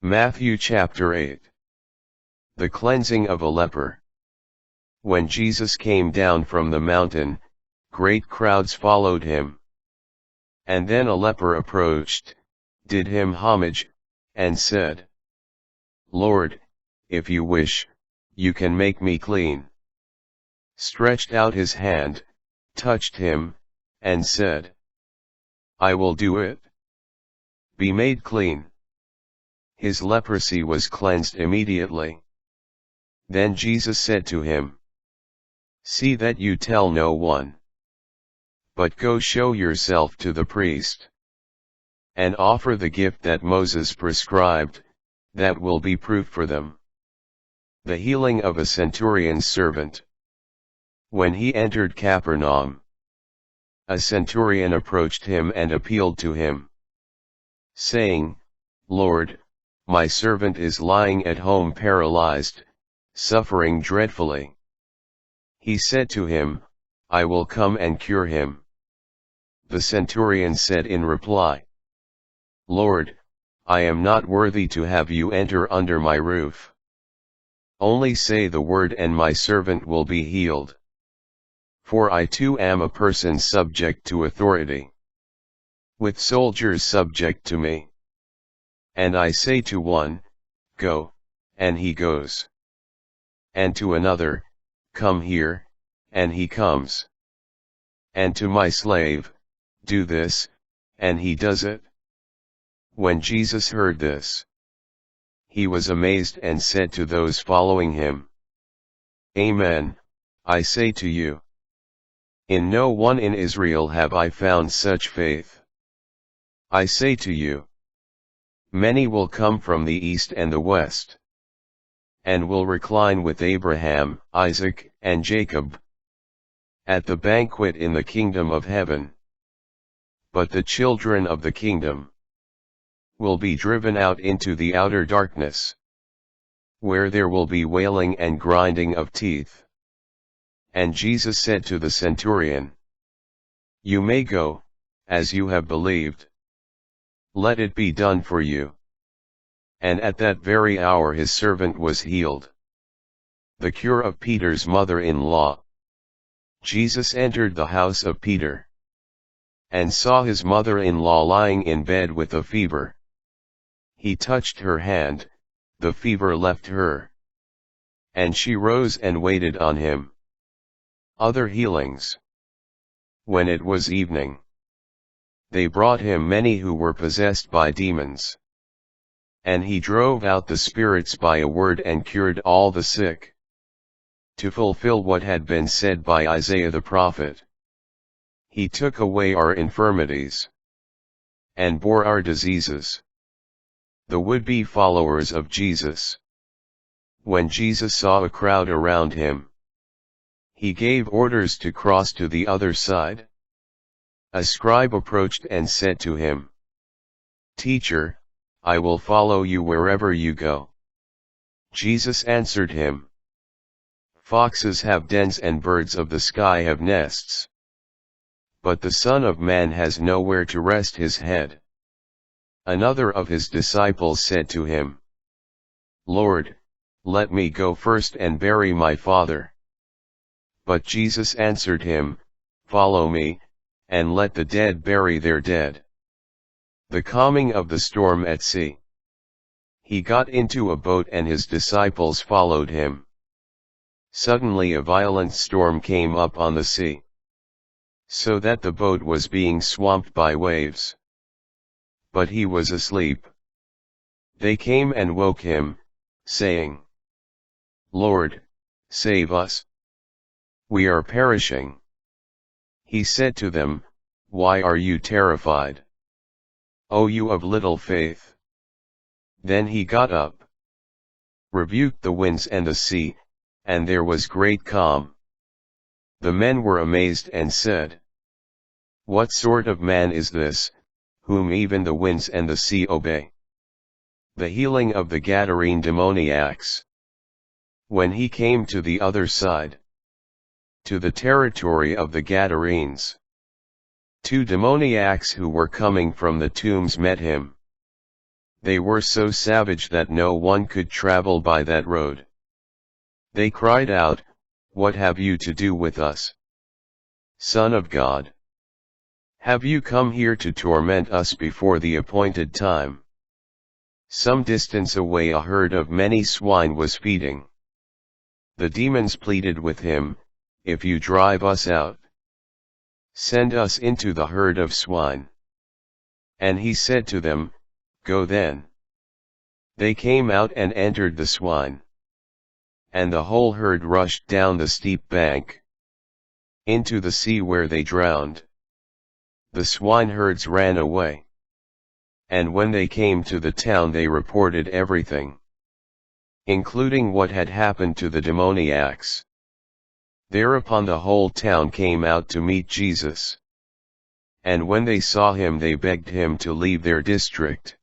Matthew chapter 8. The cleansing of a leper. When Jesus came down from the mountain, great crowds followed him. And then a leper approached, did him homage, and said, "Lord, if you wish, you can make me clean." Stretched out his hand, touched him, and said, "I will do it. Be made clean." His leprosy was cleansed immediately. Then Jesus said to him, "See that you tell no one. But go show yourself to the priest. And offer the gift that Moses prescribed, that will be proof for them." The healing of a centurion's servant. When he entered Capernaum, a centurion approached him and appealed to him, saying, "Lord, my servant is lying at home paralyzed, suffering dreadfully." He said to him, "I will come and cure him." The centurion said in reply, "Lord, I am not worthy to have you enter under my roof. Only say the word and my servant will be healed. For I too am a person subject to authority, with soldiers subject to me. And I say to one, 'Go,' and he goes. And to another, 'Come here,' and he comes. And to my slave, 'Do this,' and he does it." When Jesus heard this, he was amazed and said to those following him, "Amen, I say to you, in no one in Israel have I found such faith. I say to you, many will come from the east and the west, and will recline with Abraham, Isaac, and Jacob at the banquet in the kingdom of heaven. But the children of the kingdom will be driven out into the outer darkness, where there will be wailing and grinding of teeth." And Jesus said to the centurion, "You may go, as you have believed. Let it be done for you." And at that very hour his servant was healed. The cure of Peter's mother-in-law. Jesus entered the house of Peter, and saw his mother-in-law lying in bed with a fever. He touched her hand, the fever left her, and she rose and waited on him. Other healings. When it was evening, they brought him many who were possessed by demons. And he drove out the spirits by a word and cured all the sick, to fulfill what had been said by Isaiah the prophet. He took away our infirmities, and bore our diseases. The would-be followers of Jesus. When Jesus saw a crowd around him, he gave orders to cross to the other side. A scribe approached and said to him, "Teacher, I will follow you wherever you go." Jesus answered him, "Foxes have dens and birds of the sky have nests, but the Son of Man has nowhere to rest his head." Another of his disciples said to him, "Lord, let me go first and bury my father." But Jesus answered him, "Follow me, and let the dead bury their dead." The calming of the storm at sea. He got into a boat and his disciples followed him. Suddenly a violent storm came up on the sea, so that the boat was being swamped by waves. But he was asleep. They came and woke him, saying, "Lord, save us. We are perishing." He said to them, "Why are you terrified? O you of little faith?" Then he got up, rebuked the winds and the sea, and there was great calm. The men were amazed and said, "What sort of man is this, whom even the winds and the sea obey?" The healing of the Gadarene demoniacs. When he came to the other side, to the territory of the Gadarenes, 2 demoniacs who were coming from the tombs met him. They were so savage that no one could travel by that road. They cried out, "What have you to do with us, Son of God? Have you come here to torment us before the appointed time?" Some distance away a herd of many swine was feeding. The demons pleaded with him, "If you drive us out, send us into the herd of swine." And he said to them, "Go then." They came out and entered the swine. And the whole herd rushed down the steep bank into the sea, where they drowned. The swineherds ran away. And when they came to the town, they reported everything, including what had happened to the demoniacs. Thereupon the whole town came out to meet Jesus. And when they saw him, they begged him to leave their district.